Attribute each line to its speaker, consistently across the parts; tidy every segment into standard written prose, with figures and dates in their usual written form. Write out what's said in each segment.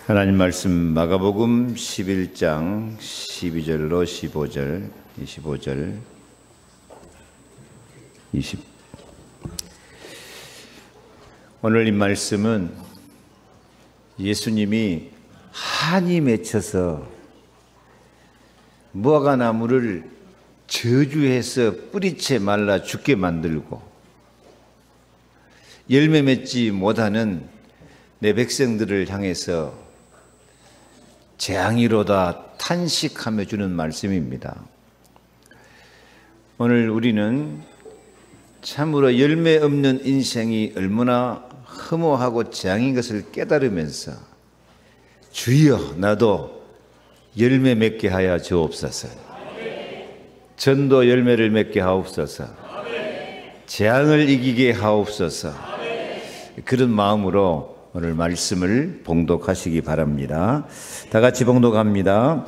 Speaker 1: 하나님 말씀 마가복음 11장 12절로 15절, 25절, 20. 오늘 이 말씀은 예수님이 한이 맺혀서 무화과나무를 저주해서 뿌리채 말라 죽게 만들고 열매 맺지 못하는 내 백성들을 향해서 재앙이로다 탄식하며 주는 말씀입니다. 오늘 우리는 참으로 열매 없는 인생이 얼마나 허무하고 재앙인 것을 깨달으면서 주여 나도 열매 맺게 하여 주옵소서, 전도 열매를 맺게 하옵소서, 재앙을 이기게 하옵소서, 그런 마음으로 오늘 말씀을 봉독하시기 바랍니다. 다 같이 봉독합니다.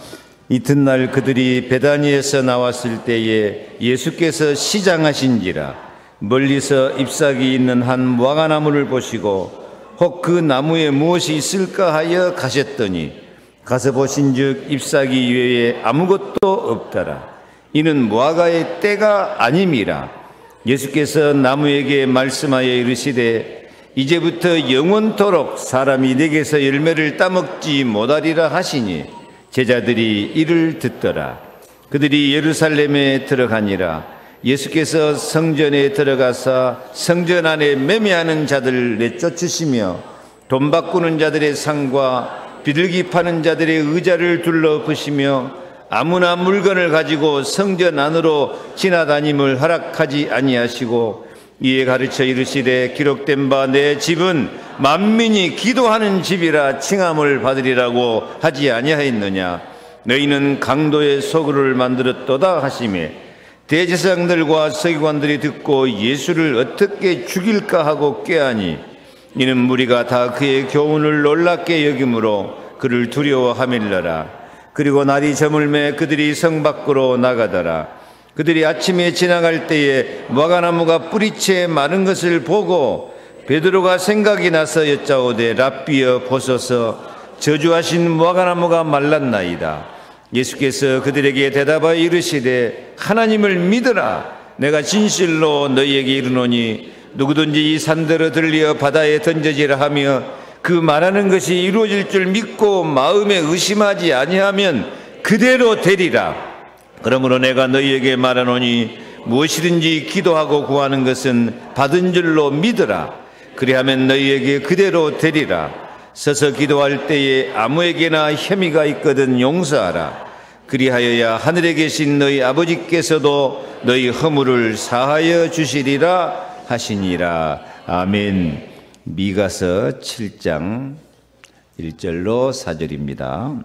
Speaker 1: 이튿날 그들이 베다니에서 나왔을 때에 예수께서 시장하신지라 멀리서 잎사귀 있는 한 무화과나무를 보시고 혹 그 나무에 무엇이 있을까 하여 가셨더니 가서 보신즉 잎사귀 이외에 아무것도 없더라. 이는 무화과의 때가 아님이라. 예수께서 나무에게 말씀하여 이르시되 이제부터 영원토록 사람이 내게서 열매를 따먹지 못하리라 하시니 제자들이 이를 듣더라. 그들이 예루살렘에 들어가니라. 예수께서 성전에 들어가사 성전 안에 매매하는 자들을 내쫓으시며 돈 바꾸는 자들의 상과 비둘기 파는 자들의 의자를 둘러보시며 아무나 물건을 가지고 성전 안으로 지나다님을 허락하지 아니하시고 이에 가르쳐 이르시되 기록된 바 내 집은 만민이 기도하는 집이라 칭함을 받으리라고 하지 아니하였느냐. 너희는 강도의 소굴을 만들었도다 하시매 대제사장들과 서기관들이 듣고 예수를 어떻게 죽일까 하고 꾀하니 이는 무리가 다 그의 교훈을 놀랍게 여김으로 그를 두려워하밀러라. 그리고 날이 저물매 그들이 성 밖으로 나가더라. 그들이 아침에 지나갈 때에 무화과나무가 뿌리채 마른 것을 보고 베드로가 생각이 나서 여짜오되 랍비여 보소서 저주하신 무화과나무가 말랐나이다. 예수께서 그들에게 대답하여 이르시되 하나님을 믿으라. 내가 진실로 너희에게 이르노니 누구든지 이 산더러 들려 바다에 던져지라 하며 그 말하는 것이 이루어질 줄 믿고 마음에 의심하지 아니하면 그대로 되리라. 그러므로 내가 너희에게 말하노니 무엇이든지 기도하고 구하는 것은 받은 줄로 믿으라. 그리하면 너희에게 그대로 되리라. 서서 기도할 때에 아무에게나 혐의가 있거든 용서하라. 그리하여야 하늘에 계신 너희 아버지께서도 너희 허물을 사하여 주시리라 하시니라. 아멘. 미가서 7장 1절로 4절입니다.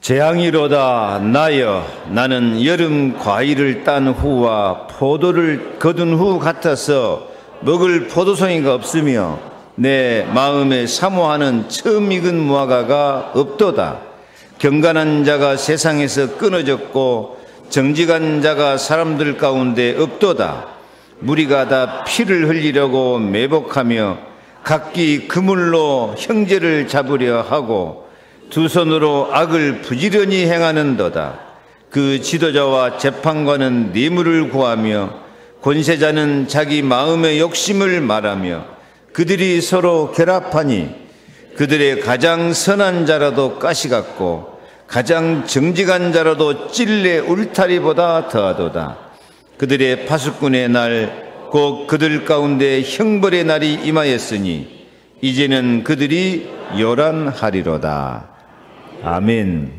Speaker 1: 재앙이로다 나여 나는 여름 과일을 딴 후와 포도를 거둔 후 같아서 먹을 포도송이가 없으며 내 마음에 사모하는 처음 익은 무화과가 없도다. 경건한 자가 세상에서 끊어졌고 정직한 자가 사람들 가운데 없도다. 무리가 다 피를 흘리려고 매복하며 각기 그물로 형제를 잡으려 하고 두 손으로 악을 부지런히 행하는도다. 그 지도자와 재판관은 뇌물을 구하며 권세자는 자기 마음의 욕심을 말하며 그들이 서로 결합하니 그들의 가장 선한 자라도 가시 같고 가장 정직한 자라도 찔레 울타리보다 더하도다. 그들의 파수꾼의 날 곧 그들 가운데 형벌의 날이 임하였으니 이제는 그들이 요란하리로다. 아멘.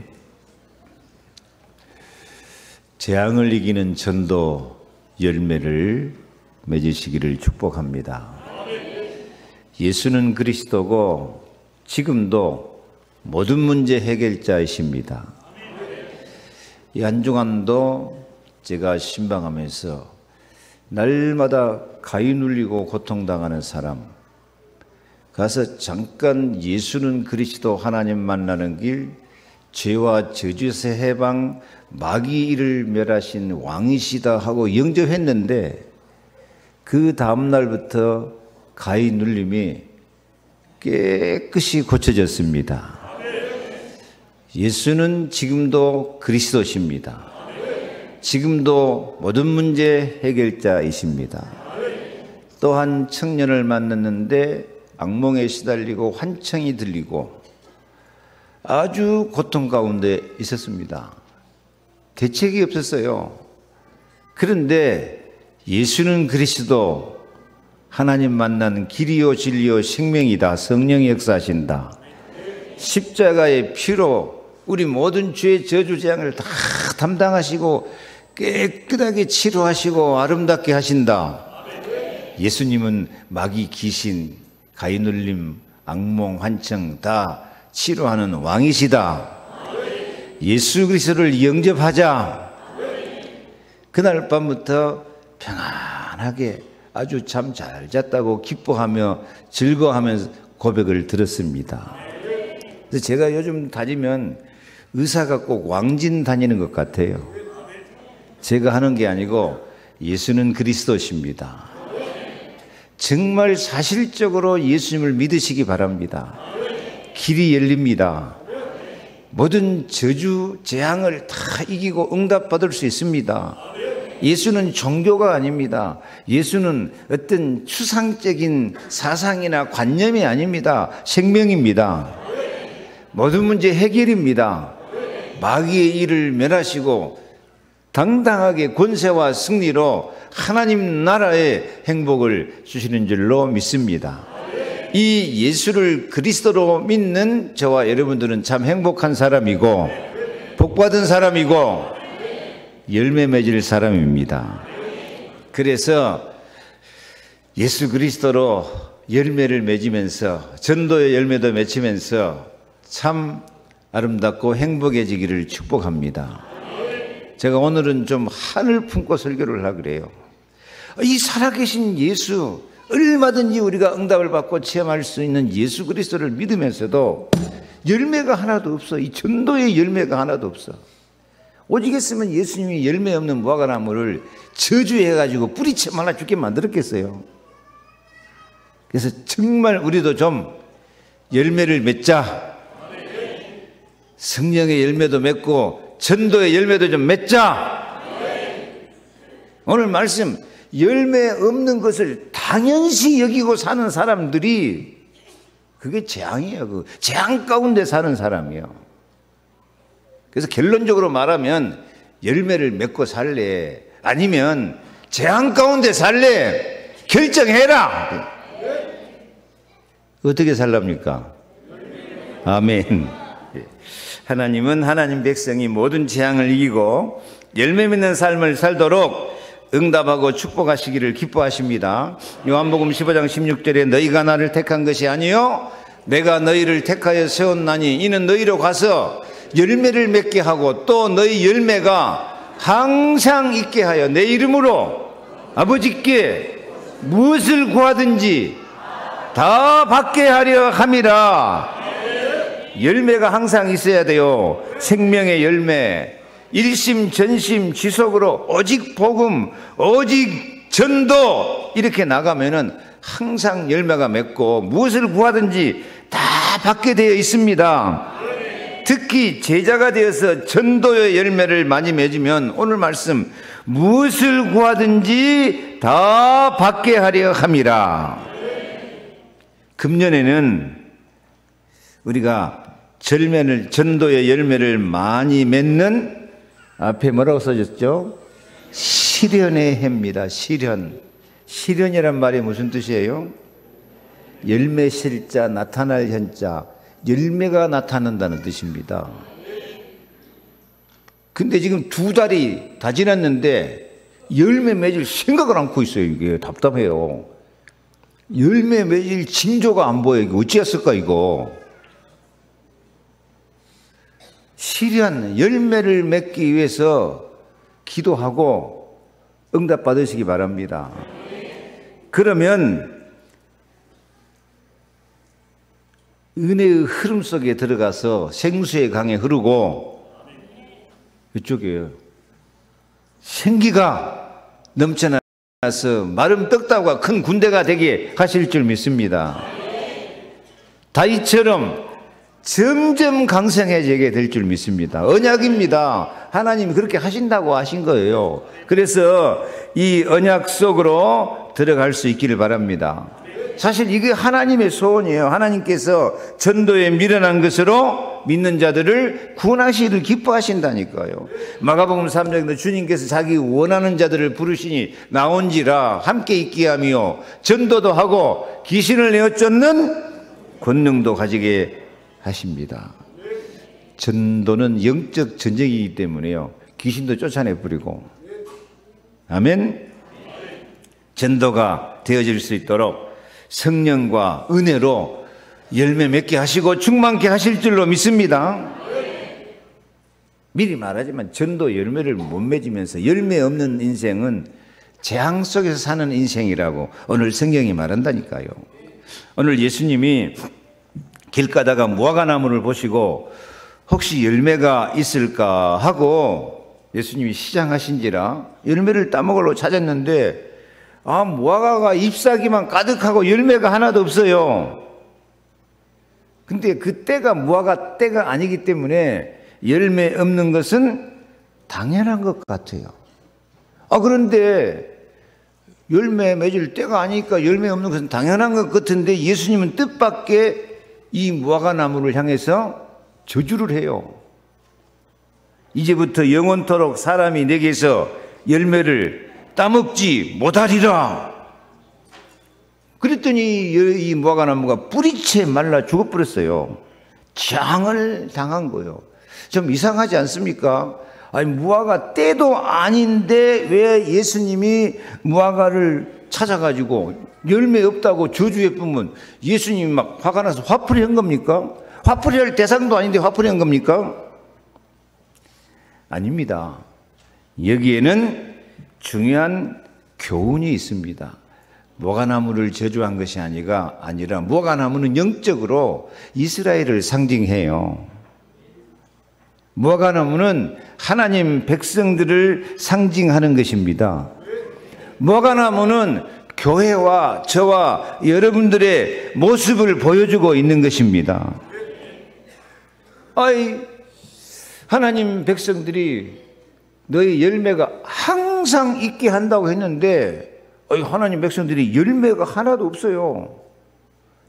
Speaker 1: 재앙을 이기는 전도 열매를 맺으시기를 축복합니다. 예수는 그리스도고 지금도 모든 문제 해결자이십니다. 이 한 주간도 제가 신방하면서 날마다 가위 눌리고 고통당하는 사람, 가서 잠깐 예수는 그리스도 하나님 만나는 길, 죄와 저주에서 해방, 마귀 일을 멸하신 왕이시다 하고 영접했는데 그 다음 날부터 가위 눌림이 깨끗이 고쳐졌습니다. 예수는 지금도 그리스도십니다. 지금도 모든 문제 해결자이십니다. 또한 청년을 만났는데 악몽에 시달리고 환청이 들리고 아주 고통 가운데 있었습니다. 대책이 없었어요. 그런데 예수는 그리스도, 하나님 만난 길이요 진리요 생명이다. 성령이 역사하신다. 십자가의 피로 우리 모든 죄의 저주재앙을 다 담당하시고 깨끗하게 치료하시고 아름답게 하신다. 예수님은 마귀, 귀신, 가위눌림, 악몽, 환청 다 치료하는 왕이시다. 예수 그리스도를 영접하자. 그날 밤부터 평안하게 아주 잠 잘 잤다고 기뻐하며 즐거워하면서 고백을 들었습니다. 그래서 제가 요즘 다니면 의사가 꼭 왕진 다니는 것 같아요. 제가 하는 게 아니고 예수는 그리스도십니다. 정말 사실적으로 예수님을 믿으시기 바랍니다. 길이 열립니다. 모든 저주, 재앙을 다 이기고 응답받을 수 있습니다. 예수는 종교가 아닙니다. 예수는 어떤 추상적인 사상이나 관념이 아닙니다. 생명입니다. 모든 문제 해결입니다. 마귀의 일을 멸하시고 당당하게 권세와 승리로 하나님 나라의 행복을 주시는 줄로 믿습니다. 이 예수를 그리스도로 믿는 저와 여러분들은 참 행복한 사람이고 복받은 사람이고 열매 맺을 사람입니다. 그래서 예수 그리스도로 열매를 맺으면서 전도의 열매도 맺으면서 참 아름답고 행복해지기를 축복합니다. 제가 오늘은 좀 한을 품고 설교를 하려고 그래요. 이 살아계신 예수, 얼마든지 우리가 응답을 받고 체험할 수 있는 예수 그리스도를 믿으면서도 열매가 하나도 없어. 이 전도의 열매가 하나도 없어. 오직 했으면 예수님이 열매 없는 무화과나무를 저주해가지고 뿌리채 말라 죽게 만들었겠어요. 그래서 정말 우리도 좀 열매를 맺자. 성령의 열매도 맺고 전도의 열매도 좀 맺자. 오늘 말씀, 열매 없는 것을 당연시 여기고 사는 사람들이 그게 재앙이에요. 그 재앙 가운데 사는 사람이에요. 그래서 결론적으로 말하면 열매를 맺고 살래? 아니면 재앙 가운데 살래? 결정해라. 어떻게 살랍니까? 아멘. 하나님은 하나님 백성이 모든 재앙을 이기고 열매 맺는 삶을 살도록 응답하고 축복하시기를 기뻐하십니다. 요한복음 15장 16절에 너희가 나를 택한 것이 아니요 내가 너희를 택하여 세웠나니 이는 너희로 가서 열매를 맺게 하고 또 너희 열매가 항상 있게 하여 내 이름으로 아버지께 무엇을 구하든지 다 받게 하려 함이라. 열매가 항상 있어야 돼요. 생명의 열매, 일심 전심 지속으로 오직 복음, 오직 전도 이렇게 나가면은 항상 열매가 맺고 무엇을 구하든지 다 받게 되어 있습니다. 특히 제자가 되어서 전도의 열매를 많이 맺으면 오늘 말씀 무엇을 구하든지 다 받게 하려 함이라. 금년에는 우리가 전도의 열매를 많이 맺는 앞에 뭐라고 써졌죠? 실현의 해입니다. 실현. 실현이란 말이 무슨 뜻이에요? 열매 실자, 나타날 현자, 열매가 나타난다는 뜻입니다. 근데 지금 2달이 다 지났는데 열매 맺을 생각을 않고 있어요. 이게 답답해요. 열매 맺을 징조가 안 보여. 이거 어찌했을까 이거. 실현, 열매를 맺기 위해서 기도하고 응답 받으시기 바랍니다. 그러면 은혜의 흐름 속에 들어가서 생수의 강에 흐르고 이쪽이에요. 생기가 넘쳐나서 마른 떡다우가 큰 군대가 되게 하실 줄 믿습니다. 다윗처럼 점점 강성해지게 될 줄 믿습니다. 언약입니다. 하나님이 그렇게 하신다고 하신 거예요. 그래서 이 언약 속으로 들어갈 수 있기를 바랍니다. 사실 이게 하나님의 소원이에요. 하나님께서 전도에 미련한 것으로 믿는 자들을 구원하시기를 기뻐하신다니까요. 마가복음 3장에도 주님께서 자기 원하는 자들을 부르시니 나온지라 함께 있게 하며 전도도 하고 귀신을 내어 쫓는 권능도 가지게 하십니다. 전도는 영적 전쟁이기 때문에요. 귀신도 쫓아내버리고. 아멘. 전도가 되어질 수 있도록 성령과 은혜로 열매 맺게 하시고 충만케 하실 줄로 믿습니다. 미리 말하지만 전도 열매를 못 맺으면서 열매 없는 인생은 재앙 속에서 사는 인생이라고 오늘 성경이 말한다니까요. 오늘 예수님이 길 가다가 무화과나무를 보시고 혹시 열매가 있을까 하고 예수님이 시장하신지라 열매를 따먹으러 찾았는데 무화과가 잎사귀만 가득하고 열매가 하나도 없어요. 근데 그 때가 무화과 때가 아니기 때문에 열매 없는 것은 당연한 것 같아요. 그런데 열매 맺을 때가 아니니까 열매 없는 것은 당연한 것 같은데 예수님은 뜻밖의 이 무화과 나무를 향해서 저주를 해요. 이제부터 영원토록 사람이 내게서 열매를 따먹지 못하리라. 그랬더니 이 무화과 나무가 뿌리채 말라 죽어버렸어요. 재앙을 당한 거예요. 좀 이상하지 않습니까? 무화과 때도 아닌데 왜 예수님이 무화과를 찾아가지고 열매 없다고 저주해 뿌면 예수님이 막 화가 나서 화풀이 한 겁니까? 화풀이 할 대상도 아닌데 화풀이 한 겁니까? 아닙니다. 여기에는 중요한 교훈이 있습니다. 무화과나무를 저주한 것이 아니라 무화과나무는 영적으로 이스라엘을 상징해요. 무화과나무는 하나님 백성들을 상징하는 것입니다. 무화과나무는 교회와 저와 여러분들의 모습을 보여주고 있는 것입니다. 하나님 백성들이 너희 열매가 항상 있게 한다고 했는데 하나님 백성들이 열매가 하나도 없어요.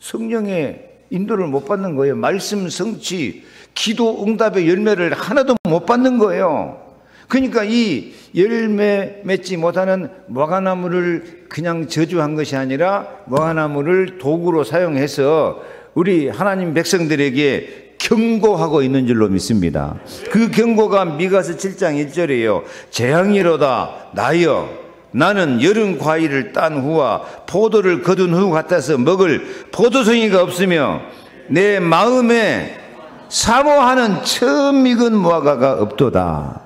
Speaker 1: 성령의 인도를 못 받는 거예요. 말씀 성취, 기도 응답의 열매를 하나도 못 받는 거예요. 그러니까 이 열매 맺지 못하는 무화과나무를 그냥 저주한 것이 아니라 무화과나무를 도구로 사용해서 우리 하나님 백성들에게 경고하고 있는 줄로 믿습니다. 그 경고가 미가서 7장 1절이에요. 재앙이로다 나여 나는 여름 과일을 딴 후와 포도를 거둔 후 같아서 먹을 포도송이가 없으며 내 마음에 사모하는 처음 익은 무화과가 없도다.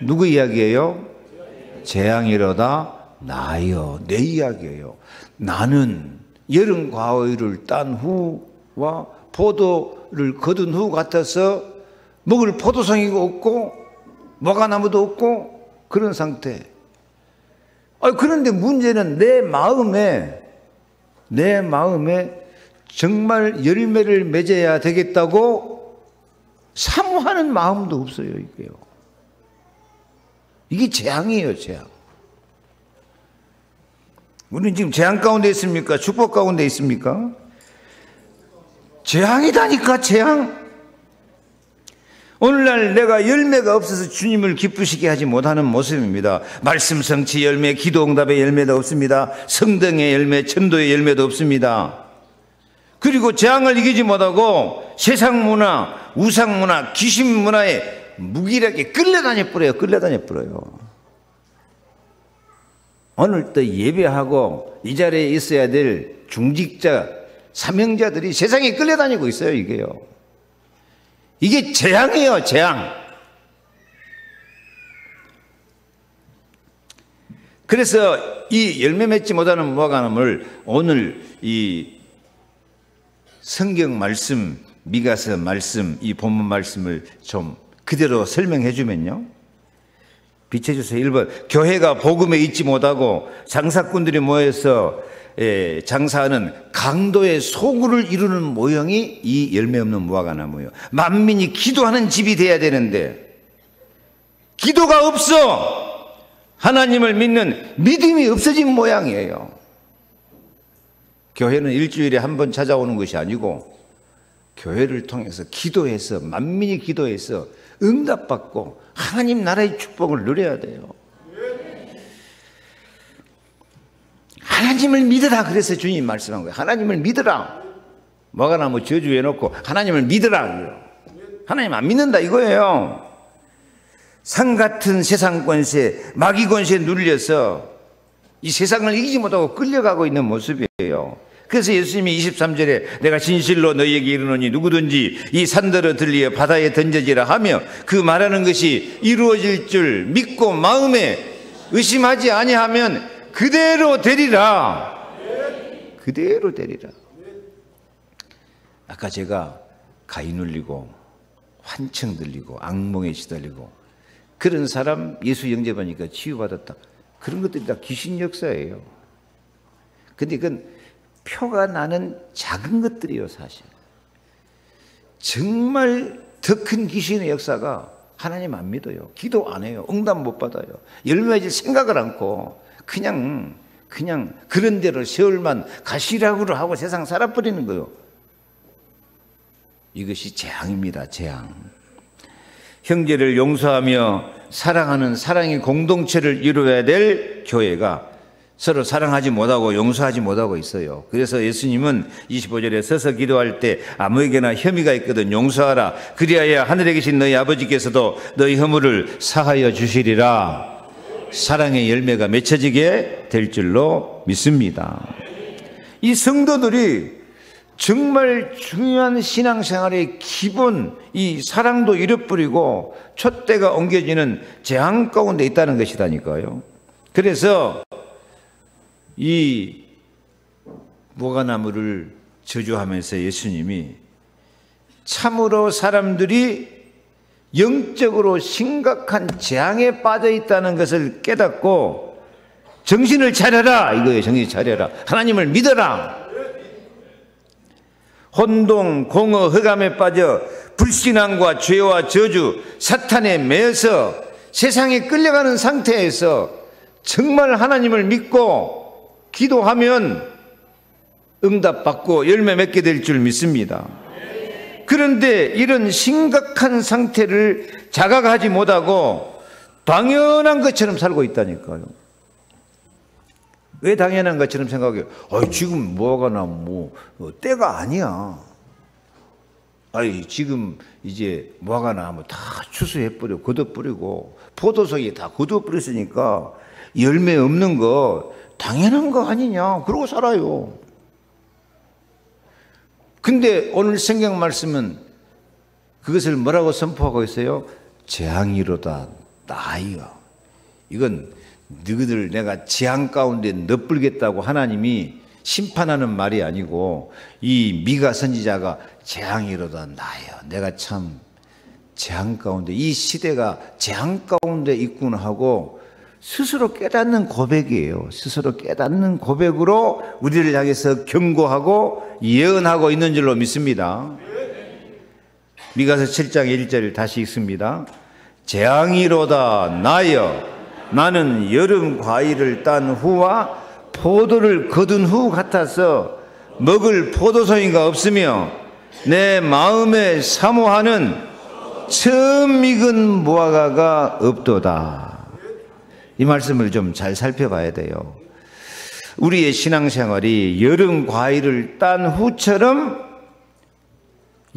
Speaker 1: 누구 이야기예요? 재앙이로다 나여 내 이야기예요. 나는 여름 과일을 딴 후와 포도를 거둔 후 같아서 먹을 포도송이가 없고 무화과나무도 없고 그런 상태. 그런데 문제는 내 마음에 정말 열매를 맺어야 되겠다고 사모하는 마음도 없어요. 이게 재앙이에요, 재앙. 우리는 지금 재앙 가운데 있습니까? 축복 가운데 있습니까? 재앙이다니까, 재앙. 오늘날 내가 열매가 없어서 주님을 기쁘시게 하지 못하는 모습입니다. 말씀 성취 열매, 기도 응답의 열매도 없습니다. 성등의 열매, 전도의 열매도 없습니다. 그리고 재앙을 이기지 못하고 세상 문화, 우상 문화, 귀신 문화에 무기력에 끌려다녀 버려요. 오늘 또 예배하고 이 자리에 있어야 될 중직자, 사명자들이 세상에 끌려다니고 있어요, 이게요. 이게 재앙이에요, 재앙. 그래서 이 열매 맺지 못하는 무화과나무를 오늘 이 성경 말씀, 미가서 말씀, 이 본문 말씀을 좀 그대로 설명해 주면요. 비춰주세요. 1번, 교회가 복음에 있지 못하고 장사꾼들이 모여서 장사하는 강도의 소굴을 이루는 모형이 이 열매 없는 무화과나무예요. 만민이 기도하는 집이 돼야 되는데 기도가 없어. 하나님을 믿는 믿음이 없어진 모양이에요. 교회는 일주일에 한 번 찾아오는 것이 아니고 교회를 통해서 기도해서 만민이 기도해서 응답받고 하나님 나라의 축복을 누려야 돼요. 하나님을 믿으라 그래서 주님 말씀한 거예요. 하나님을 믿으라. 무화과나무 저주해놓고 하나님을 믿으라. 하나님 안 믿는다 이거예요. 상 같은 세상 권세, 마귀 권세에 눌려서 이 세상을 이기지 못하고 끌려가고 있는 모습이에요. 그래서 예수님이 23절에 내가 진실로 너희에게 이르노니 누구든지 이 산더러 들리어 바다에 던져지라 하며 그 말하는 것이 이루어질 줄 믿고 마음에 의심하지 아니하면 그대로 되리라. 그대로 되리라. 아까 제가 가위 눌리고 환청 들리고 악몽에 시달리고 그런 사람 예수 영접하니까 치유받았다. 그런 것들이 다 귀신 역사예요. 근데 그건 표가 나는 작은 것들이에요. 사실 정말 더 큰 귀신의 역사가 하나님 안 믿어요. 기도 안 해요. 응답 못 받아요. 열매질 생각을 않고 그냥 그런 대로 세월만 가시락으로 하고 세상 살아버리는 거예요. 이것이 재앙입니다. 재앙. 형제를 용서하며 사랑하는 사랑의 공동체를 이루어야 될 교회가 서로 사랑하지 못하고 용서하지 못하고 있어요. 그래서 예수님은 25절에 서서 기도할 때 아무에게나 혐의가 있거든 용서하라. 그리하여 하늘에 계신 너희 아버지께서도 너희 허물을 사하여 주시리라. 사랑의 열매가 맺혀지게 될 줄로 믿습니다. 이 성도들이 정말 중요한 신앙생활의 기본 이 사랑도 잃어버리고 촛대가 옮겨지는 재앙 가운데 있다는 것이라니까요. 그래서 이 무화과나무를 저주하면서 예수님이 참으로 사람들이 영적으로 심각한 재앙에 빠져 있다는 것을 깨닫고 정신을 차려라 이거예요. 정신 차려라. 하나님을 믿어라. 혼동, 공허, 흑암에 빠져 불신앙과 죄와 저주, 사탄에 매여서 세상에 끌려가는 상태에서 정말 하나님을 믿고 기도하면 응답받고 열매 맺게 될 줄 믿습니다. 그런데 이런 심각한 상태를 자각하지 못하고 당연한 것처럼 살고 있다니까요. 왜 당연한 것처럼 생각해요? 지금 무화과나무 때가 아니야. 지금 이제 무화과나무 다 추수해버려 걷어버리고 포도송이 다 걷어버렸으니까 열매 없는 거 당연한 거 아니냐 그러고 살아요. 근데 오늘 성경 말씀은 그것을 뭐라고 선포하고 있어요? 재앙이로다 나이여. 이건 너희들 내가 재앙 가운데 넣어버리겠다고 하나님이 심판하는 말이 아니고 이 미가 선지자가 재앙이로다 나이여. 내가 참 재앙 가운데 이 시대가 재앙 가운데 있구나 하고 스스로 깨닫는 고백이에요. 스스로 깨닫는 고백으로 우리를 향해서 경고하고 예언하고 있는 줄로 믿습니다. 미가서 7장 1절 다시 읽습니다. 재앙이로다 나여 나는 여름 과일을 딴 후와 포도를 거둔 후 같아서 먹을 포도송이가 없으며 내 마음에 사모하는 처음 익은 무화과가 없도다. 이 말씀을 좀 잘 살펴봐야 돼요. 우리의 신앙생활이 여름 과일을 딴 후처럼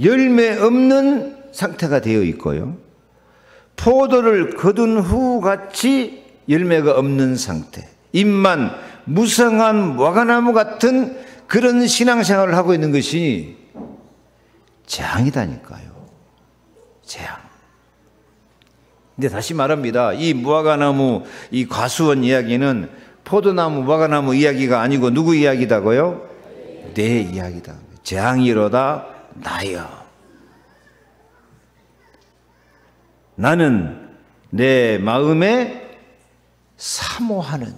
Speaker 1: 열매 없는 상태가 되어 있고요. 포도를 거둔 후 같이 열매가 없는 상태. 입만 무성한 무화과나무 같은 그런 신앙생활을 하고 있는 것이 재앙이다니까요. 재앙. 근데 다시 말합니다. 이 무화과나무, 이 과수원 이야기는 포도나무, 무화과나무 이야기가 아니고 누구 이야기다고요? 내 이야기다. 재앙이로다 나여. 나는 내 마음에 사모하는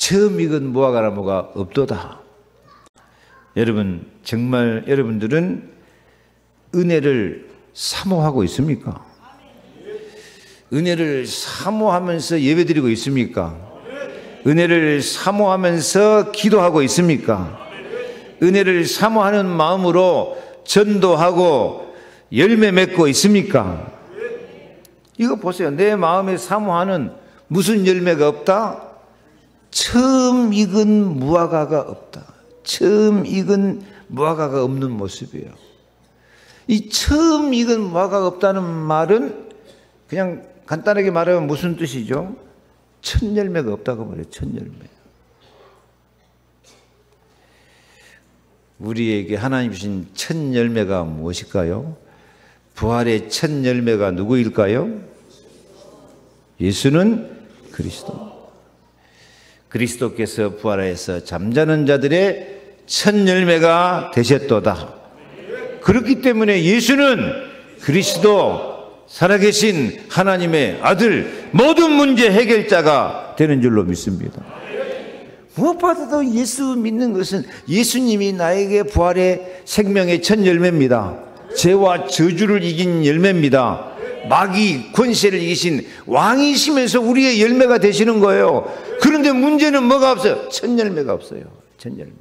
Speaker 1: 처음 익은 무화과나무가 없도다. 여러분, 정말 여러분들은 은혜를 사모하고 있습니까? 은혜를 사모하면서 예배드리고 있습니까? 은혜를 사모하면서 기도하고 있습니까? 은혜를 사모하는 마음으로 전도하고 열매 맺고 있습니까? 이거 보세요. 내 마음에 사모하는 무슨 열매가 없다? 처음 익은 무화과가 없다. 처음 익은 무화과가 없는 모습이에요. 이 처음 익은 무화과가 없다는 말은 그냥 간단하게 말하면 무슨 뜻이죠? 첫 열매가 없다고 말해요. 첫 열매. 우리에게 하나님 주신 첫 열매가 무엇일까요? 부활의 첫 열매가 누구일까요? 예수는 그리스도. 그리스도께서 부활하여서 잠자는 자들의 첫 열매가 되셨도다. 그렇기 때문에 예수는 그리스도, 살아계신 하나님의 아들, 모든 문제 해결자가 되는 줄로 믿습니다. 무엇보다도 예수 믿는 것은 예수님이 나에게 부활의 생명의 첫 열매입니다. 죄와 저주를 이긴 열매입니다. 마귀 권세를 이기신 왕이시면서 우리의 열매가 되시는 거예요. 그런데 문제는 뭐가 없어요? 첫 열매가 없어요. 첫 열매.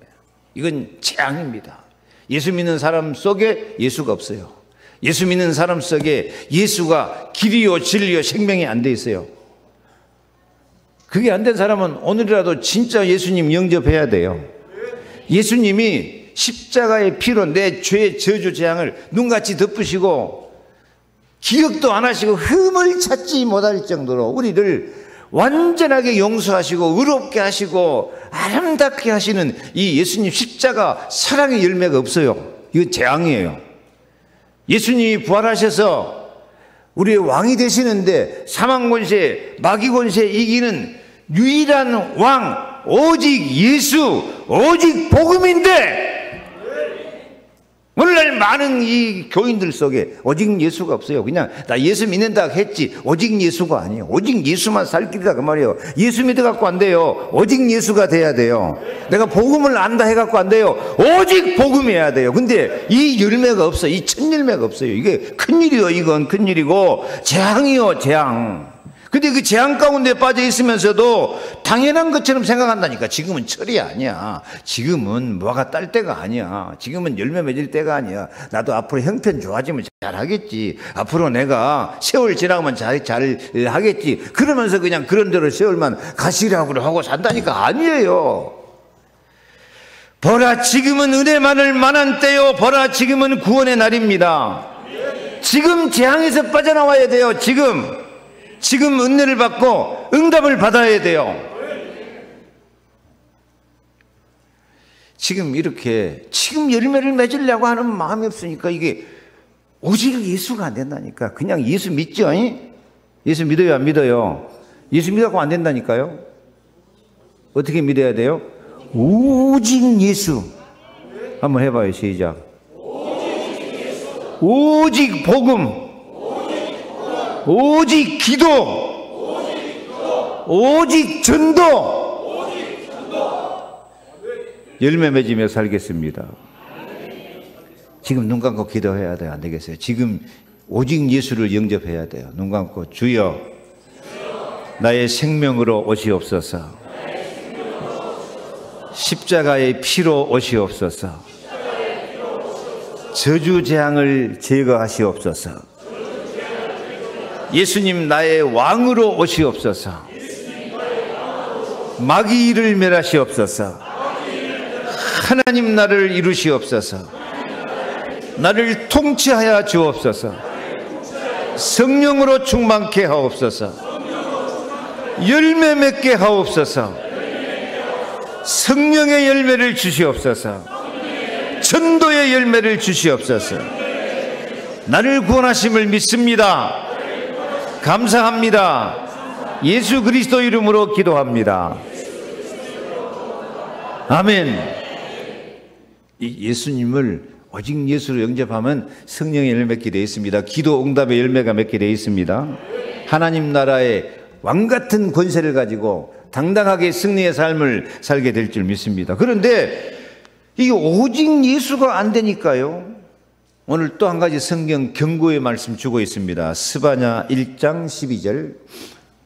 Speaker 1: 이건 재앙입니다. 예수 믿는 사람 속에 예수가 없어요. 예수 믿는 사람 속에 예수가 길이요 진리요 생명이 안 돼 있어요. 그게 안 된 사람은 오늘이라도 진짜 예수님 영접해야 돼요. 예수님이 십자가의 피로 내 죄의 저주 재앙을 눈같이 덮으시고 기억도 안 하시고 흠을 찾지 못할 정도로 우리를 완전하게 용서하시고 의롭게 하시고 아름답게 하시는 이 예수님 십자가 사랑의 열매가 없어요. 이건 재앙이에요. 예수님이 부활하셔서 우리의 왕이 되시는데 사망 권세, 마귀 권세 이기는 유일한 왕, 오직 예수, 오직 복음인데 오늘날 많은 이 교인들 속에 오직 예수가 없어요. 그냥 나 예수 믿는다 했지 오직 예수가 아니에요. 오직 예수만 살 길이다 그 말이에요. 예수 믿어갖고 안 돼요. 오직 예수가 돼야 돼요. 내가 복음을 안다 해갖고 안 돼요. 오직 복음이어야 돼요. 근데 이 열매가 없어요. 이 첫 열매가 없어요. 이게 큰일이요. 이건 큰일이고 재앙이요. 재앙. 근데 그 재앙 가운데 빠져 있으면서도 당연한 것처럼 생각한다니까. 지금은 철이 아니야. 지금은 뭐가 딸 때가 아니야. 지금은 열매 맺을 때가 아니야. 나도 앞으로 형편 좋아지면 잘하겠지. 앞으로 내가 세월 지나가면 잘 하겠지. 그러면서 그냥 그런 대로 세월만 가시라고 하고 산다니까. 아니에요. 보라 지금은 은혜만을 만한 때요. 보라 지금은 구원의 날입니다. 지금 재앙에서 빠져나와야 돼요. 지금 은혜를 받고 응답을 받아야 돼요. 지금 이렇게 지금 열매를 맺으려고 하는 마음이 없으니까 이게 오직 예수가 안 된다니까. 그냥 예수 믿죠? 예수 믿어요? 안 믿어요? 예수 믿어도 안 된다니까요. 어떻게 믿어야 돼요? 오직 예수. 한번 해봐요. 시작. 오직 복음. 오직 기도, 오직 전도, 열매 맺으며 살겠습니다. 지금 눈 감고 기도해야 돼요. 안 되겠어요. 지금 오직 예수를 영접해야 돼요. 눈 감고 주여 나의 생명으로 오시옵소서. 십자가의 피로 오시옵소서. 저주 재앙을 제거하시옵소서. 예수님 나의 왕으로 오시옵소서. 마귀를 멸하시옵소서. 하나님 나를 이루시옵소서. 나를 통치하여 주옵소서. 성령으로 충만케 하옵소서. 열매 맺게 하옵소서. 성령의 열매를 주시옵소서. 전도의 열매를 주시옵소서. 나를 구원하심을 믿습니다. 감사합니다. 예수 그리스도 이름으로 기도합니다. 아멘. 예수님을 오직 예수로 영접하면 성령의 열매 맺게 되어 있습니다. 기도 응답의 열매가 맺게 되어 있습니다. 하나님 나라의 왕같은 권세를 가지고 당당하게 승리의 삶을 살게 될 줄 믿습니다. 그런데 이게 오직 예수가 안 되니까요. 오늘 또 한 가지 성경 경고의 말씀 주고 있습니다. 스바냐 1장 12절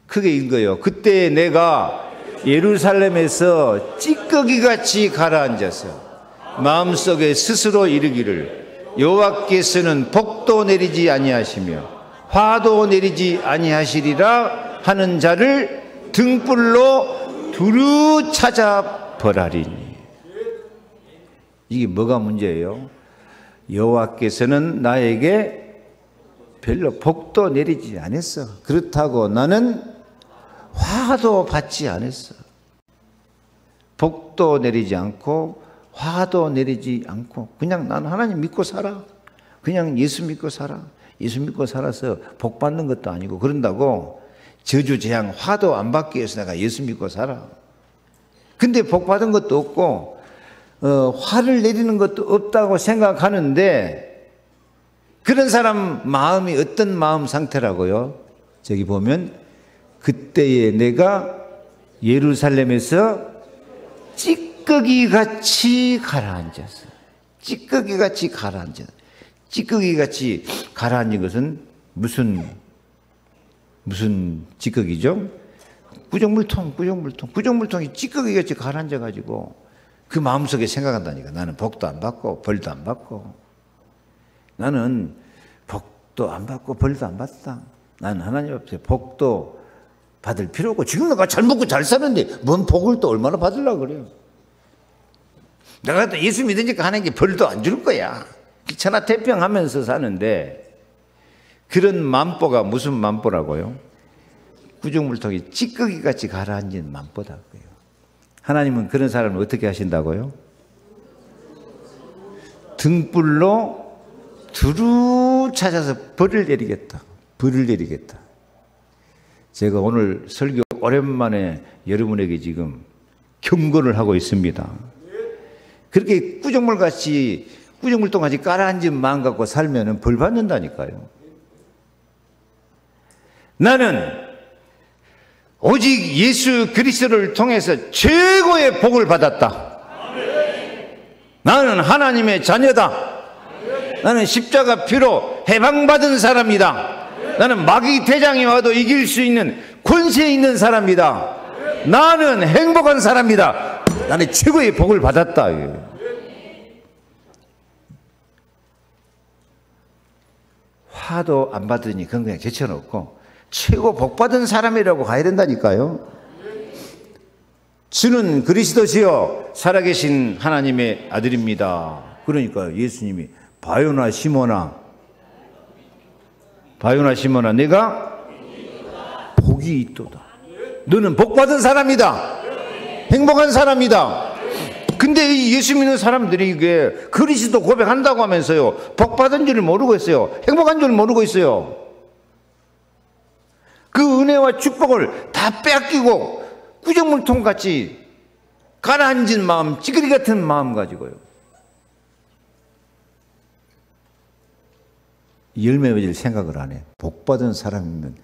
Speaker 1: 크게 읽어요. 그때 내가 예루살렘에서 찌꺼기같이 가라앉아서 마음속에 스스로 이르기를 여호와께서는 복도 내리지 아니하시며 화도 내리지 아니하시리라 하는 자를 등불로 두루 찾아 벌하리니. 이게 뭐가 문제예요? 여호와께서는 나에게 별로 복도 내리지 않았어. 그렇다고 나는 화도 받지 않았어. 복도 내리지 않고 화도 내리지 않고 그냥 난 하나님 믿고 살아. 그냥 예수 믿고 살아. 예수 믿고 살아서 복 받는 것도 아니고 그런다고 저주 재앙 화도 안 받기 위해서 내가 예수 믿고 살아. 근데 복 받은 것도 없고 화를 내리는 것도 없다고 생각하는데 그런 사람 마음이 어떤 마음 상태라고요? 저기 보면 그때에 내가 예루살렘에서 찌꺼기같이 가라앉았어. 찌꺼기같이 가라앉았어. 찌꺼기같이 가라앉은 것은 무슨 찌꺼기죠? 구정물통이 찌꺼기같이 가라앉아가지고 그 마음속에 생각한다니까. 나는 복도 안 받고 벌도 안 받고 나는 복도 안 받고 벌도 안 받다. 나는 하나님 앞에 복도 받을 필요 없고 지금 내가 잘 먹고 잘 사는데 뭔 복을 또 얼마나 받으려고 그래요. 내가 또 예수 믿으니까 하나님께 벌도 안 줄 거야. 귀찮아 태평하면서 사는데 그런 만보가 무슨 만보라고요? 구정물통이 찌꺼기같이 가라앉은 만보다고요. 하나님은 그런 사람을 어떻게 하신다고요? 등불로 두루 찾아서 벌을 내리겠다. 벌을 내리겠다. 제가 오늘 설교 오랜만에 여러분에게 지금 경고를 하고 있습니다. 그렇게 구정물통같이 깔아앉은 마음 갖고 살면 벌 받는다니까요. 나는 오직 예수 그리스도를 통해서 최고의 복을 받았다. 나는 하나님의 자녀다. 나는 십자가 피로 해방받은 사람이다. 나는 마귀 대장이 와도 이길 수 있는 권세 있는 사람이다. 나는 행복한 사람이다. 나는 최고의 복을 받았다. 화도 안 받으니 그건 그냥 제쳐놓고 최고 복 받은 사람이라고 가야 된다니까요. 주는 그리스도시요 살아계신 하나님의 아들입니다. 그러니까 예수님이 바요나 시모나 내가 복이 있도다. 너는 복 받은 사람이다. 행복한 사람이다. 근데 이 예수 믿는 사람들이 이게 그리스도 고백한다고 하면서요 복 받은 줄 모르고 있어요. 행복한 줄 모르고 있어요. 그 은혜와 축복을 다 빼앗기고 구정물통같이 가라앉은 마음, 찌그리 같은 마음 가지고요. 열매 맺을 생각을 안 해. 복 받은 사람이면,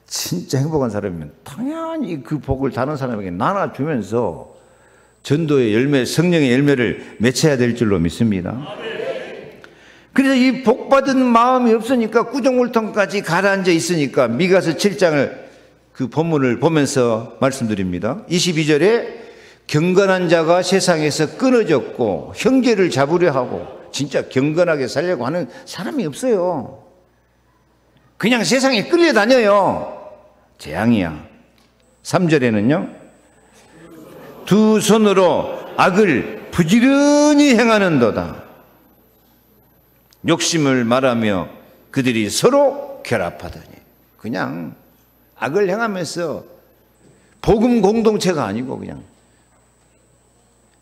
Speaker 1: 진짜 행복한 사람이면 당연히 그 복을 다른 사람에게 나눠주면서 전도의 열매, 성령의 열매를 맺혀야 될 줄로 믿습니다. 그래서 이 복 받은 마음이 없으니까 구정물통까지 가라앉아 있으니까 미가서 7장을 그 본문을 보면서 말씀드립니다. 22절에 경건한 자가 세상에서 끊어졌고 형제를 잡으려 하고 진짜 경건하게 살려고 하는 사람이 없어요. 그냥 세상에 끌려다녀요. 재앙이야. 3절에는요. 두 손으로 악을 부지런히 행하는도다. 욕심을 말하며 그들이 서로 결합하더니. 그냥 악을 행하면서 복음 공동체가 아니고 그냥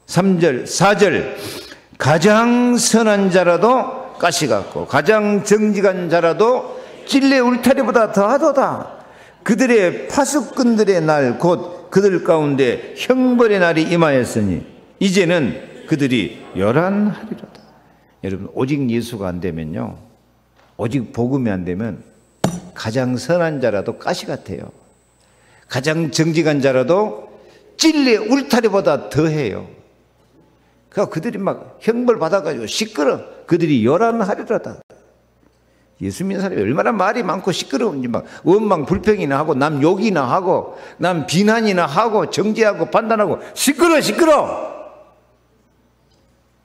Speaker 1: 3절, 4절 가장 선한 자라도 가시 같고 가장 정직한 자라도 찔레 울타리보다 더하도다. 그들의 파수꾼들의 날 곧 그들 가운데 형벌의 날이 임하였으니 이제는 그들이 요란하리로다. 여러분 오직 예수가 안 되면요, 오직 복음이 안 되면 가장 선한 자라도 가시 같아요. 가장 정직한 자라도 찔레 울타리보다 더해요. 그러니까 그들이 막 형벌 받아가지고 시끄러. 그들이 요란하리로다. 예수 믿는 사람이 얼마나 말이 많고 시끄러운지 막 원망 불평이나 하고 남 욕이나 하고 남 비난이나 하고 정죄하고 판단하고 시끄러.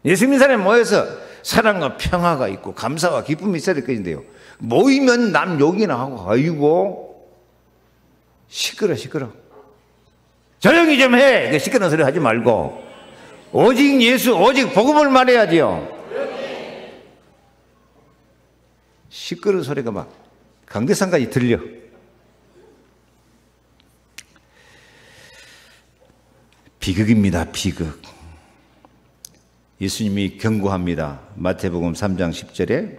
Speaker 1: 예수 믿는 사람이 모여서 사랑과 평화가 있고 감사와 기쁨이 있어야 될 것인데요. 모이면 남 욕이나 하고 아이고 시끄러. 조용히 좀 해. 그 시끄러운 소리 하지 말고 오직 예수 오직 복음을 말해야지요. 시끄러운 소리가 막 강대상까지 들려. 비극입니다. 비극. 예수님이 경고합니다. 마태복음 3장 10절에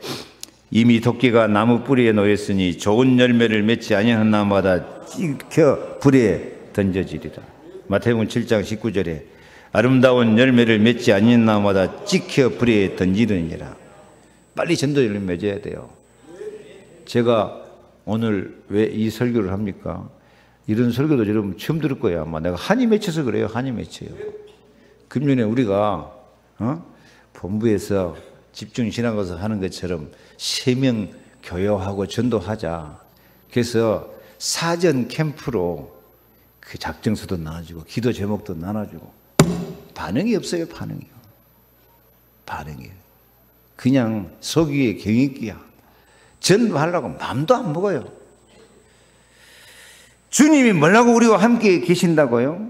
Speaker 1: 이미 도끼가 나무 뿌리에 놓였으니 좋은 열매를 맺지 아니하는 나무마다 찍혀 불에 던져지리라. 마태복음 7장 19절에 아름다운 열매를 맺지 아니하는 나무마다 찍혀 불에 던지느니라. 빨리 전도 열매 맺어야 돼요. 제가 오늘 왜 이 설교를 합니까? 이런 설교도 여러분 처음 들을 거예요. 아마 내가 한이 맺혀서 그래요. 한이 맺혀요. 금년에 우리가 본부에서 집중 신앙에서 하는 것처럼 세명 교요하고 전도하자. 그래서 사전 캠프로 그 작정서도 나눠주고 기도 제목도 나눠주고 반응이 없어요. 반응이 그냥 속이에 경익기야. 전도하려고 마음도 안 먹어요. 주님이 뭐라고 우리와 함께 계신다고요?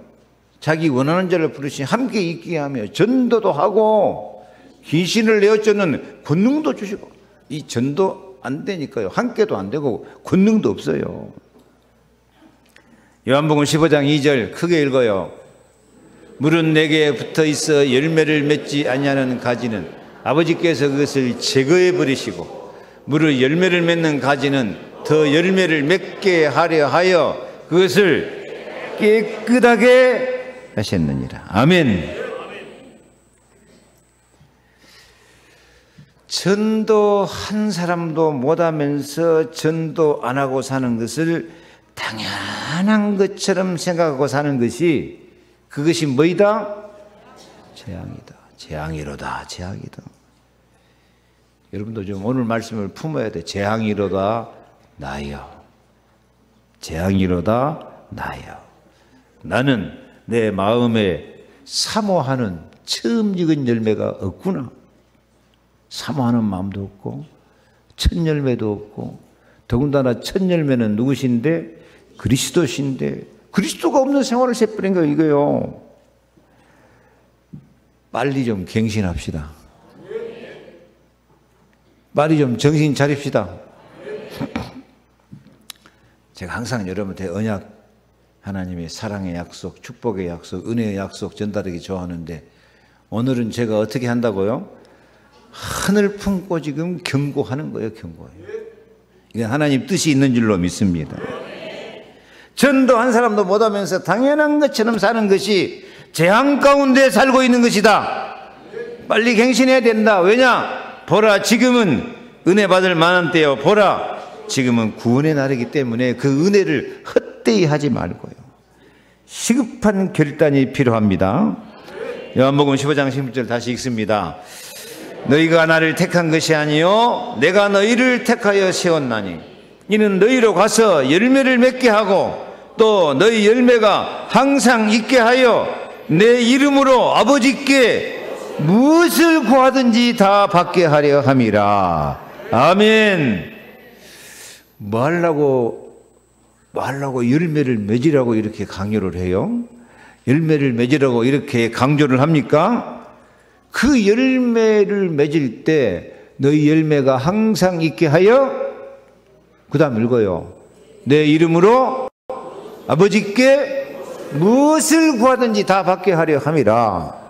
Speaker 1: 자기 원하는 자를 부르시니 함께 있게 하며 전도도 하고 귀신을 내어쫓는 권능도 주시고. 이 전도 안 되니까요. 함께도 안 되고 권능도 없어요. 요한복음 15장 2절 크게 읽어요. 물은 내게 붙어 있어 열매를 맺지 아니하는 가지는 아버지께서 그것을 제거해 버리시고 물을 열매를 맺는 가지는 더 열매를 맺게 하려 하여 그것을 깨끗하게 하셨느니라. 아멘. 전도 한 사람도 못하면서 전도 안 하고 사는 것을 당연한 것처럼 생각하고 사는 것이 그것이 뭐이다? 재앙이다. 재앙이로다. 여러분도 좀 오늘 말씀을 품어야 돼. 재앙이로다 나여. 재앙이로다 나여. 나는 내 마음에 사모하는 처음 익은 열매가 없구나. 사모하는 마음도 없고 첫 열매도 없고 더군다나 첫 열매는 누구신데? 그리스도신데 그리스도가 없는 생활을 해버린 거예요. 이거요. 빨리 좀 갱신합시다. 빨리 좀 정신 차립시다. 제가 항상 여러분한테 언약, 하나님의 사랑의 약속, 축복의 약속, 은혜의 약속 전달하기 좋아하는데 오늘은 제가 어떻게 한다고요? 하늘 품고 지금 경고하는 거예요. 경고해요. 이게 하나님 뜻이 있는 줄로 믿습니다. 전도 한 사람도 못하면서 당연한 것처럼 사는 것이 재앙 가운데 살고 있는 것이다. 빨리 갱신해야 된다. 왜냐? 보라, 지금은 은혜 받을 만한 때요. 보라, 지금은 구원의 날이기 때문에 그 은혜를 헛되이 하지 말고요. 시급한 결단이 필요합니다. 요한복음 15장 16절 다시 읽습니다. 너희가 나를 택한 것이 아니요 내가 너희를 택하여 세웠나니 이는 너희로 가서 열매를 맺게 하고 또 너희 열매가 항상 있게 하여 내 이름으로 아버지께 무엇을 구하든지 다 받게 하려 함이라. 아멘. 뭐 하려고 열매를 맺으라고 이렇게 강요를 해요? 열매를 맺으라고 이렇게 강조를 합니까? 그 열매를 맺을 때 너희 열매가 항상 있게 하여, 그 다음 읽어요. 내 이름으로 아버지께 무엇을 구하든지 다 받게 하려 함이라.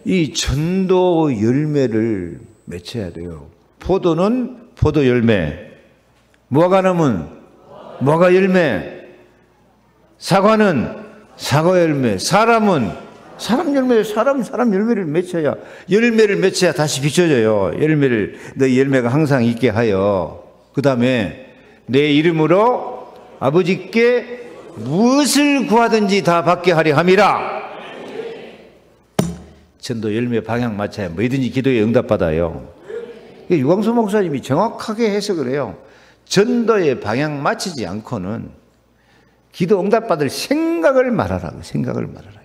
Speaker 1: 이 전도 열매를 맺혀야 돼요. 포도는 포도 열매, 무화과나무는 무화과 열매, 사과는 사과 열매, 사람은 사람 열매, 사람 열매를 맺혀야 다시 비춰져요. 너희 열매가 항상 있게 하여. 그 다음에 내 이름으로 아버지께 무엇을 구하든지 다 받게 하려 함이라. 전도 열매 방향 맞춰야 뭐든지 기도에 응답받아요. 유광수 목사님이 정확하게 해석을 해요. 전도의 방향 맞추지 않고는 기도 응답받을 생각을 말하라고. 생각을 말하라.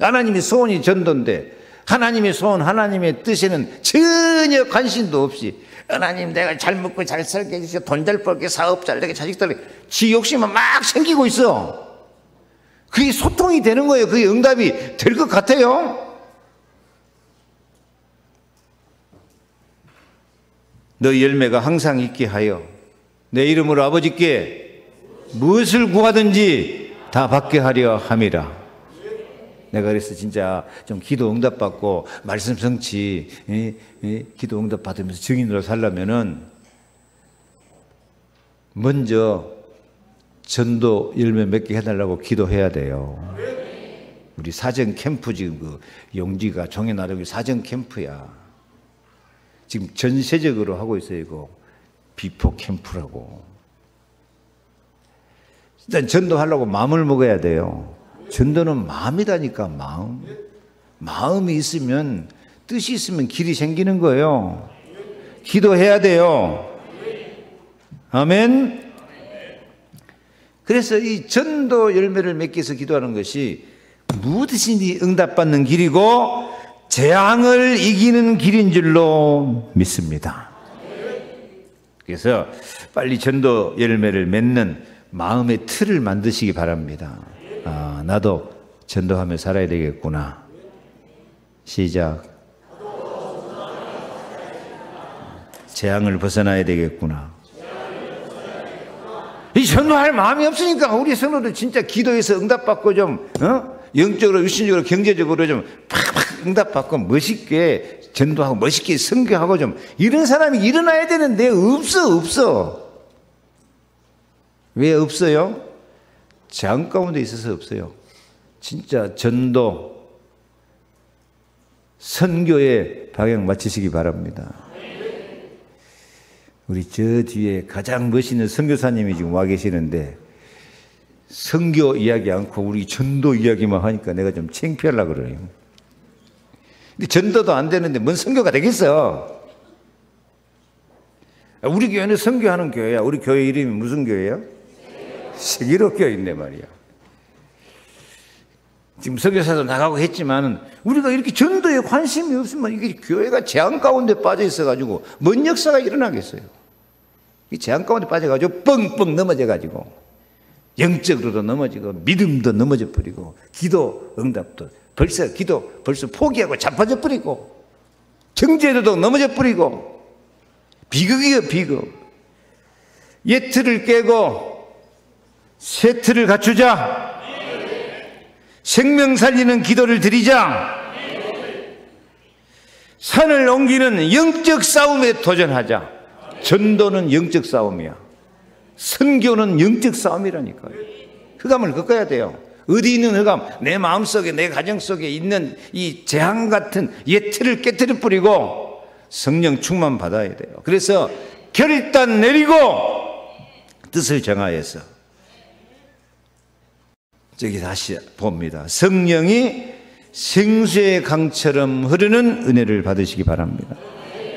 Speaker 1: 하나님의 소원이 전도인데 하나님의 소원, 하나님의 뜻에는 전혀 관심도 없이 하나님 내가 잘 먹고 잘 살게 해주세요. 돈 잘 벌게, 사업 잘 되게, 자식 잘 되게, 지 욕심만 막 생기고 있어. 그게 소통이 되는 거예요. 그게 응답이 될 것 같아요. 너 열매가 항상 있게 하여 내 이름으로 아버지께 무엇을 구하든지 다 받게 하려 함이라. 내가 그래서 진짜 좀 기도 응답 받고 말씀 성취, 기도 응답 받으면서 증인으로 살려면은 먼저 전도 열매 맺게 해달라고 기도해야 돼요. 우리 사정 캠프 지금 그 용지가 종해나름이 사정 캠프야. 지금 전세적으로 하고 있어요. 이거 비포 캠프라고. 일단 전도하려고 마음을 먹어야 돼요. 전도는 마음이다니까. 마음이 있으면, 뜻이 있으면 길이 생기는 거예요. 기도해야 돼요. 아멘. 그래서 이 전도 열매를 맺기 위해서 기도하는 것이 무엇이든지 응답받는 길이고 재앙을 이기는 길인 줄로 믿습니다. 그래서 빨리 전도 열매를 맺는 마음의 틀을 만드시기 바랍니다. 아, 나도 전도하며 살아야 되겠구나. 시작. 재앙을 벗어나야 되겠구나. 이 전도할 마음이 없으니까 우리 성도들 진짜 기도해서 응답받고 좀 영적으로, 육신적으로, 경제적으로 좀 팍팍 응답받고 멋있게 전도하고 멋있게 선교하고 좀 이런 사람이 일어나야 되는데 없어. 왜 없어요? 재앙 가운데 있어서 없어요. 진짜 전도, 선교에 방향 맞추시기 바랍니다. 우리 저 뒤에 가장 멋있는 선교사님이 지금 와 계시는데 선교 이야기 않고 우리 전도 이야기만 하니까 내가 좀 창피하려고 그래요. 근데 전도도 안 되는데 뭔 선교가 되겠어? 우리 교회는 선교하는 교회야. 우리 교회 이름이 무슨 교회예요? 세기로 교회인데 말이야. 지금 선교사도 나가고 했지만 우리가 이렇게 전도에 관심이 없으면 이게 교회가 재앙 가운데 빠져 있어가지고 뭔 역사가 일어나겠어요? 이 재앙 가운데 빠져가지고 뻥뻥 넘어져가지고 영적으로도 넘어지고 믿음도 넘어져 버리고 기도 응답도 벌써 포기하고 자빠져 버리고 경제도 넘어져 버리고 비극이에요. 비극. 옛 틀을 깨고 새 틀을 갖추자. 생명 살리는 기도를 드리자. 산을 옮기는 영적 싸움에 도전하자. 전도는 영적 싸움이야. 선교는 영적 싸움이라니까요. 흑암을 꺾어야 돼요. 어디 있는 흑암? 내 마음속에, 내 가정 속에 있는 이 재앙 같은 옛 틀을 깨뜨려 뿌리고 성령 충만 받아야 돼요. 그래서 결단 내리고 뜻을 정하여서 저기 다시 봅니다. 성령이 생수의 강처럼 흐르는 은혜를 받으시기 바랍니다.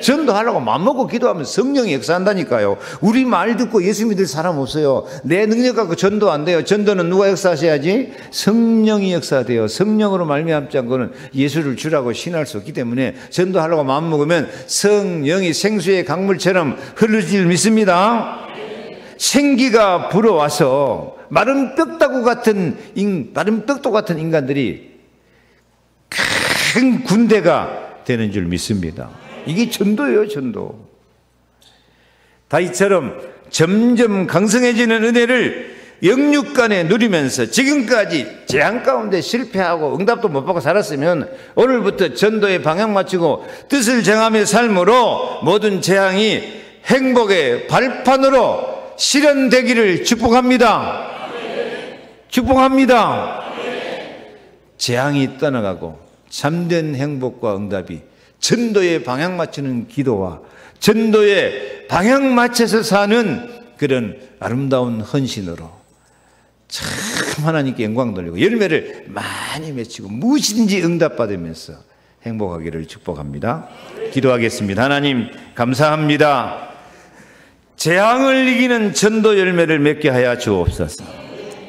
Speaker 1: 전도하려고 맘먹고 기도하면 성령이 역사한다니까요. 우리 말 듣고 예수 믿을 사람 없어요. 내 능력 갖고 전도 안 돼요. 전도는 누가 역사하셔야지? 성령이 역사돼요. 성령으로 말미암지 않고는 예수를 주라고 신할 수 없기 때문에 전도하려고 마음먹으면 성령이 생수의 강물처럼 흐르질 믿습니다. 생기가 불어와서 마른 뼈다구 같은 인간들이 큰 군대가 되는 줄 믿습니다. 이게 전도예요. 전도. 다윗처럼 점점 강성해지는 은혜를 영육간에 누리면서 지금까지 재앙 가운데 실패하고 응답도 못 받고 살았으면 오늘부터 전도에 방향 맞추고 뜻을 정하며 삶으로 모든 재앙이 행복의 발판으로 실현되기를 축복합니다. 축복합니다. 재앙이 떠나가고 참된 행복과 응답이 전도에 방향 맞추는 기도와 전도에 방향 맞춰서 사는 그런 아름다운 헌신으로 참 하나님께 영광 돌리고 열매를 많이 맺히고 무엇이든지 응답받으면서 행복하기를 축복합니다. 기도하겠습니다. 하나님 감사합니다. 재앙을 이기는 전도 열매를 맺게 하여 주옵소서.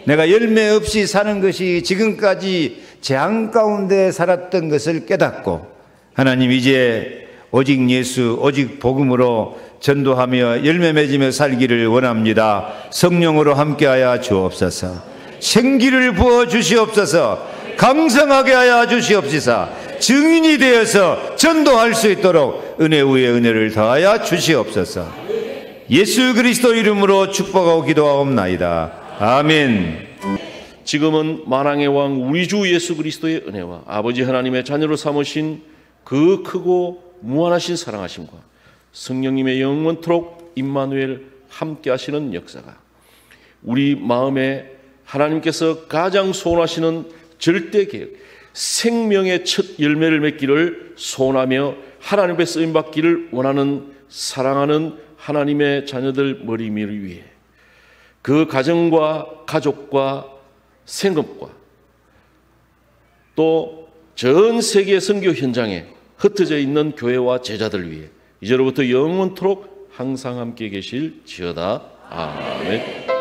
Speaker 1: 내가 열매 없이 사는 것이 지금까지 재앙 가운데 살았던 것을 깨닫고 하나님 이제 오직 예수 오직 복음으로 전도하며 열매 맺으며 살기를 원합니다. 성령으로 함께하여 주옵소서. 생기를 부어 주시옵소서. 강성하게 하여 주시옵소서. 증인이 되어서 전도할 수 있도록 은혜 위에 은혜를 더하여 주시옵소서. 예수 그리스도 이름으로 축복하고 기도하옵나이다. 아멘.
Speaker 2: 지금은 만왕의 왕 우리 주 예수 그리스도의 은혜와 아버지 하나님의 자녀로 삼으신 그 크고 무한하신 사랑하심과 성령님의 영원토록 임마누엘 함께 하시는 역사가 우리 마음에 하나님께서 가장 소원하시는 절대 계획, 생명의 첫 열매를 맺기를 소원하며 하나님 앞에 쓰임받기를 원하는 사랑하는 하나님의 자녀들 머리미를 위해 그 가정과 가족과 생업과 또 전 세계 선교 현장에 흩어져 있는 교회와 제자들 위해 이제로부터 영원토록 항상 함께 계실지어다. 아멘.